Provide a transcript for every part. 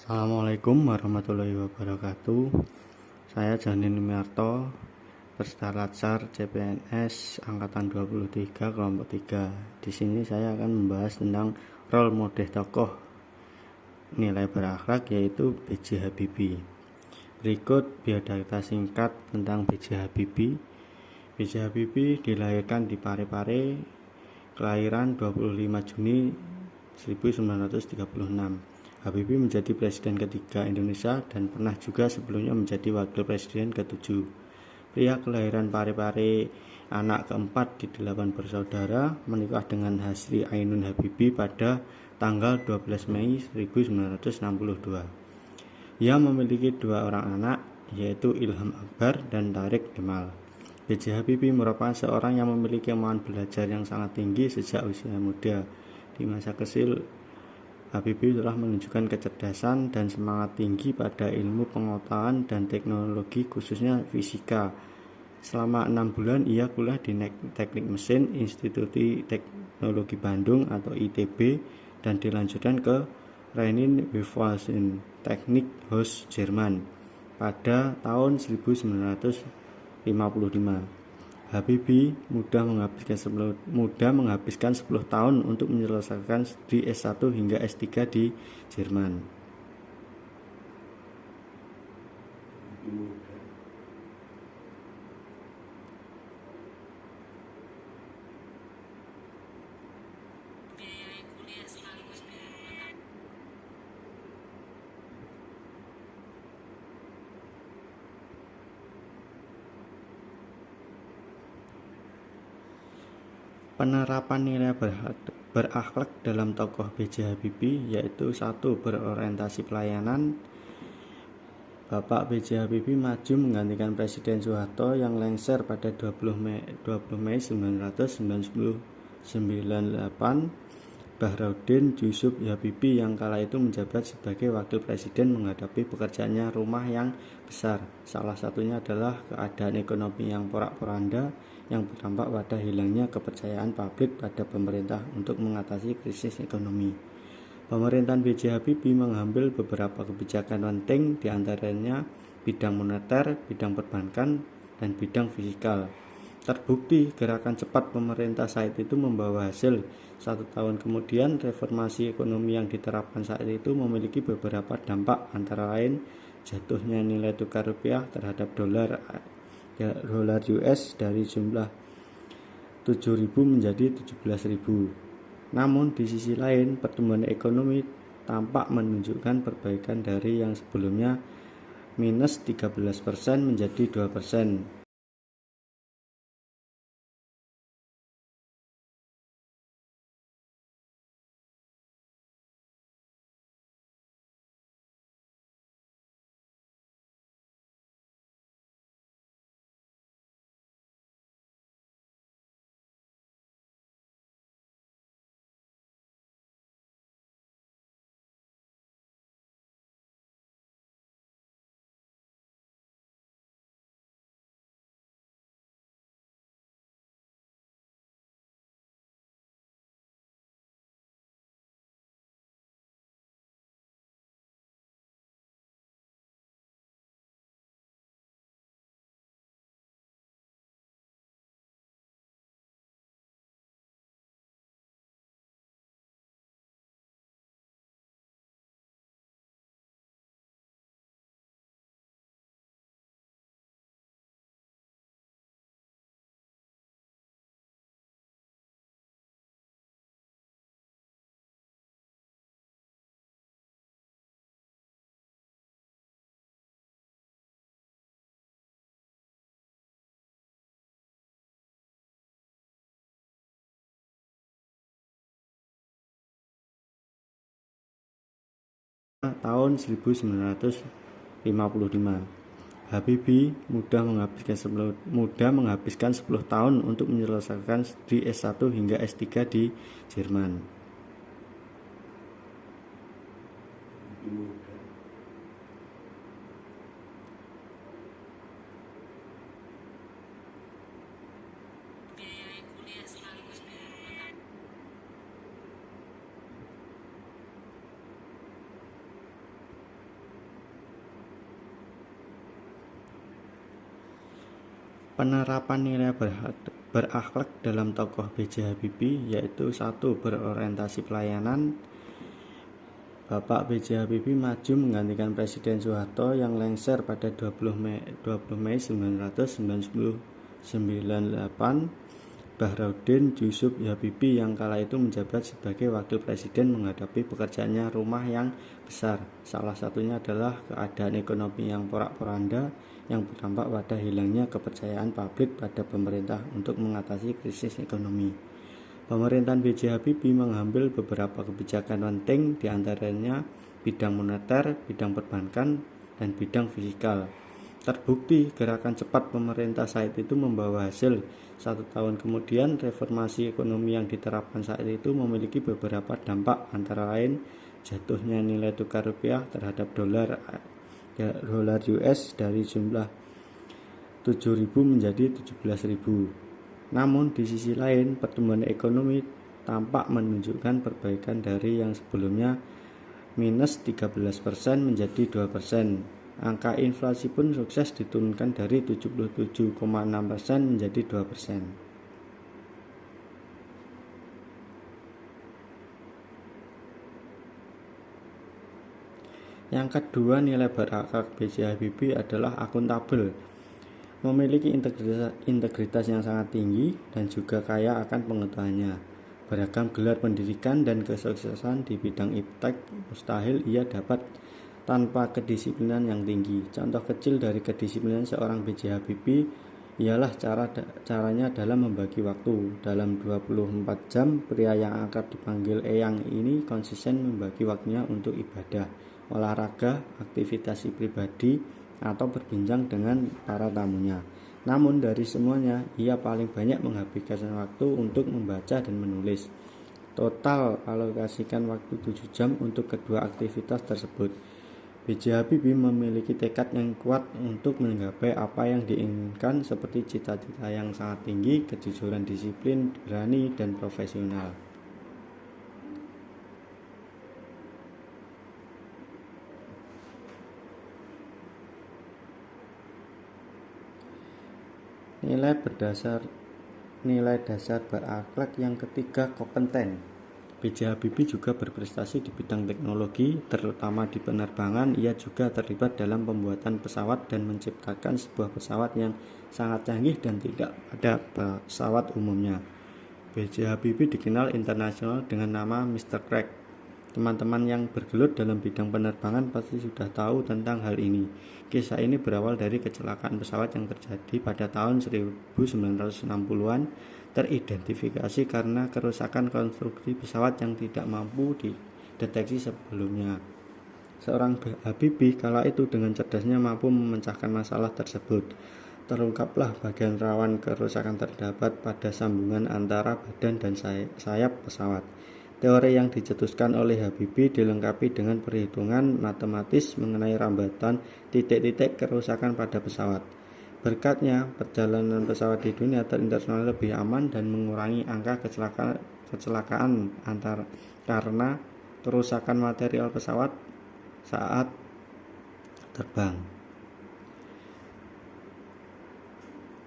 Assalamualaikum warahmatullahi wabarakatuh. Saya Janin Miarto, peserta Latsar CPNS angkatan 23 kelompok 3. Di sini saya akan membahas tentang role model tokoh nilai berakhlak, yaitu B.J. Habibie. Berikut biodata singkat tentang B.J. Habibie. B.J. Habibie dilahirkan di Parepare, kelahiran 25 Juni 1936. Habibie menjadi presiden ketiga Indonesia dan pernah juga sebelumnya menjadi wakil presiden ke-7. Pria kelahiran Parepare, anak keempat di 8 bersaudara, menikah dengan Hasri Ainun Habibie pada tanggal 12 Mei 1962. Ia memiliki 2 orang anak, yaitu Ilham Akbar dan Tarik Kemal. B.J. Habibie merupakan seorang yang memiliki kemauan belajar yang sangat tinggi sejak usia muda. Di masa kecil, Habibie telah menunjukkan kecerdasan dan semangat tinggi pada ilmu pengetahuan dan teknologi, khususnya fisika. Selama 6 bulan ia kuliah di Teknik Mesin Institut Teknologi Bandung atau ITB dan dilanjutkan ke Rhein-Westphalen Technik Haus Jerman pada tahun 1955. Habibie mudah menghabiskan 10 tahun untuk menyelesaikan studi S1 hingga S3 di Jerman. Penerapan nilai berakhlak dalam tokoh B.J. Habibie yaitu 1. Berorientasi pelayanan. Bapak B.J. Habibie maju menggantikan Presiden Soeharto yang lengser pada 20 Mei 1998. Bahrudin Yusuf Habibie yang kala itu menjabat sebagai wakil presiden menghadapi pekerjaannya rumah yang besar. Salah satunya adalah keadaan ekonomi yang porak-poranda yang berdampak pada hilangnya kepercayaan publik pada pemerintah untuk mengatasi krisis ekonomi. Pemerintahan B.J. Habibie mengambil beberapa kebijakan penting, diantaranya bidang moneter, bidang perbankan, dan bidang fiskal. Terbukti gerakan cepat pemerintah saat itu membawa hasil. 1 tahun kemudian, reformasi ekonomi yang diterapkan saat itu memiliki beberapa dampak, antara lain jatuhnya nilai tukar rupiah terhadap dolar US dari jumlah 7.000 menjadi 17.000. Namun di sisi lain, pertumbuhan ekonomi tampak menunjukkan perbaikan dari yang sebelumnya minus 13% menjadi 2%. Tahun 1955, Habibie mudah menghabiskan 10 tahun untuk menyelesaikan studi S1 hingga S3 di Jerman. Penerapan nilai berakhlak dalam tokoh B.J. Habibie yaitu 1. Berorientasi pelayanan. Bapak B.J. Habibie maju menggantikan Presiden Soeharto yang lengser pada 20 Mei 1998. Bahrudin Yusuf Habibie yang kala itu menjabat sebagai wakil presiden menghadapi pekerjaannya rumah yang besar. Salah satunya adalah keadaan ekonomi yang porak-poranda yang berdampak pada hilangnya kepercayaan publik pada pemerintah untuk mengatasi krisis ekonomi. Pemerintahan B.J. Habibie mengambil beberapa kebijakan penting, diantaranya bidang moneter, bidang perbankan, dan bidang fiskal. Terbukti gerakan cepat pemerintah saat itu membawa hasil. 1 tahun kemudian, reformasi ekonomi yang diterapkan saat itu memiliki beberapa dampak, antara lain jatuhnya nilai tukar rupiah terhadap dolar US dari jumlah 7.000 menjadi 17.000. Namun di sisi lain, pertumbuhan ekonomi tampak menunjukkan perbaikan dari yang sebelumnya minus 13% menjadi 2%. Angka inflasi pun sukses diturunkan dari 77,6% menjadi 2%. Yang kedua, nilai berakhlak B.J. Habibie adalah akuntabel, memiliki integritas yang sangat tinggi dan juga kaya akan pengetahuannya. Beragam gelar pendidikan dan kesuksesan di bidang iptek mustahil ia dapat tanpa kedisiplinan yang tinggi. Contoh kecil dari kedisiplinan seorang B.J. Habibie ialah caranya dalam membagi waktu. Dalam 24 jam, pria yang akrab dipanggil Eyang ini konsisten membagi waktunya untuk ibadah, olahraga, aktivitas pribadi, atau berbincang dengan para tamunya. Namun dari semuanya, ia paling banyak menghabiskan waktu untuk membaca dan menulis. Total alokasikan waktu 7 jam untuk kedua aktivitas tersebut. B.J. Habibie memiliki tekad yang kuat untuk menggapai apa yang diinginkan, seperti cita-cita yang sangat tinggi, kejujuran, disiplin, berani, dan profesional. Nilai dasar berakhlak yang ketiga, kompeten. B.J. Habibie juga berprestasi di bidang teknologi, terutama di penerbangan. Ia juga terlibat dalam pembuatan pesawat dan menciptakan sebuah pesawat yang sangat canggih dan tidak ada pesawat umumnya. B.J. Habibie dikenal internasional dengan nama Mr. Crack. Teman-teman yang bergelut dalam bidang penerbangan pasti sudah tahu tentang hal ini. Kisah ini berawal dari kecelakaan pesawat yang terjadi pada tahun 1960-an, teridentifikasi karena kerusakan konstruksi pesawat yang tidak mampu dideteksi sebelumnya. Seorang Habibie kala itu dengan cerdasnya mampu memecahkan masalah tersebut. Terungkaplah bagian rawan kerusakan terdapat pada sambungan antara badan dan sayap pesawat. Teori yang dicetuskan oleh Habibie dilengkapi dengan perhitungan matematis mengenai rambatan titik-titik kerusakan pada pesawat. Berkatnya, perjalanan pesawat di dunia internasional lebih aman dan mengurangi angka kecelakaan karena kerusakan material pesawat saat terbang.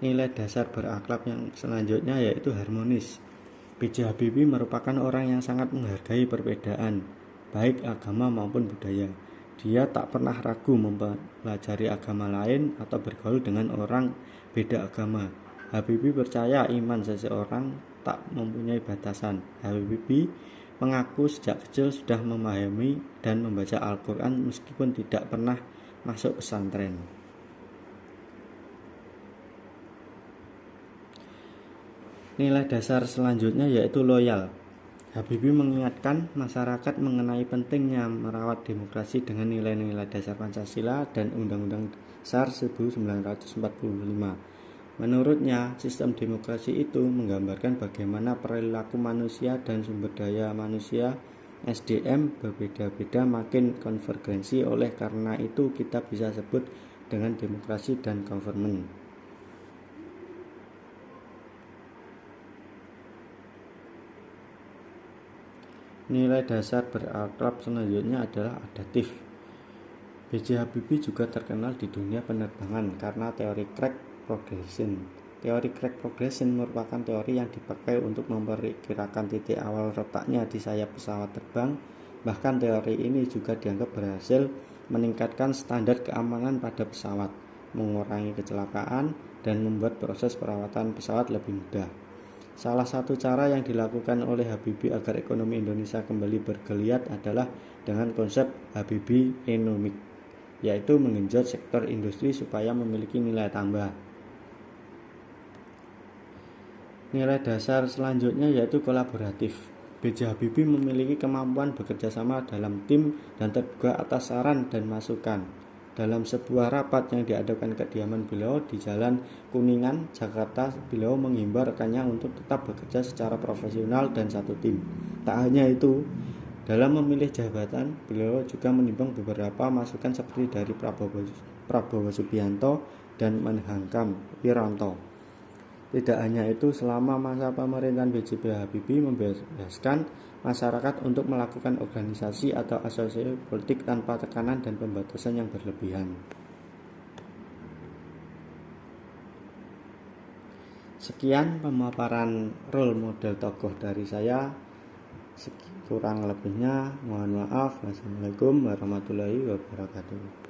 Nilai dasar berakhlak yang selanjutnya yaitu harmonis. B.J. Habibie merupakan orang yang sangat menghargai perbedaan, baik agama maupun budaya. Dia tak pernah ragu mempelajari agama lain atau bergaul dengan orang beda agama. Habibie percaya iman seseorang tak mempunyai batasan. Habibie mengaku sejak kecil sudah memahami dan membaca Al-Quran meskipun tidak pernah masuk pesantren. Nilai dasar selanjutnya yaitu loyal. Habibie mengingatkan masyarakat mengenai pentingnya merawat demokrasi dengan nilai-nilai dasar Pancasila dan Undang-Undang Dasar 1945. Menurutnya, sistem demokrasi itu menggambarkan bagaimana perilaku manusia dan sumber daya manusia SDM berbeda-beda makin konvergensi. Oleh karena itu kita bisa sebut dengan demokrasi dan government. Nilai dasar berakhlak selanjutnya adalah adaptif. B.J. Habibie juga terkenal di dunia penerbangan karena teori crack progression. Teori crack progression merupakan teori yang dipakai untuk memperkirakan titik awal retaknya di sayap pesawat terbang. Bahkan teori ini juga dianggap berhasil meningkatkan standar keamanan pada pesawat, mengurangi kecelakaan, dan membuat proses perawatan pesawat lebih mudah. Salah satu cara yang dilakukan oleh Habibie agar ekonomi Indonesia kembali bergeliat adalah dengan konsep Habibienomics, yaitu menggenjot sektor industri supaya memiliki nilai tambah. Nilai dasar selanjutnya yaitu kolaboratif. B.J. Habibie memiliki kemampuan bekerja sama dalam tim dan terbuka atas saran dan masukan. Dalam sebuah rapat yang diadakan kediaman beliau di Jalan Kuningan, Jakarta, beliau menghimbau rekannya untuk tetap bekerja secara profesional dan satu tim. Tak hanya itu, dalam memilih jabatan, beliau juga menimbang beberapa masukan seperti dari Prabowo Subianto dan Menhangam Wiranto. Tidak hanya itu, selama masa pemerintahan B.J. Habibie membebaskan masyarakat untuk melakukan organisasi atau asosiasi politik tanpa tekanan dan pembatasan yang berlebihan. Sekian pemaparan role model tokoh dari saya. Kurang lebihnya mohon maaf. Wassalamualaikum warahmatullahi wabarakatuh.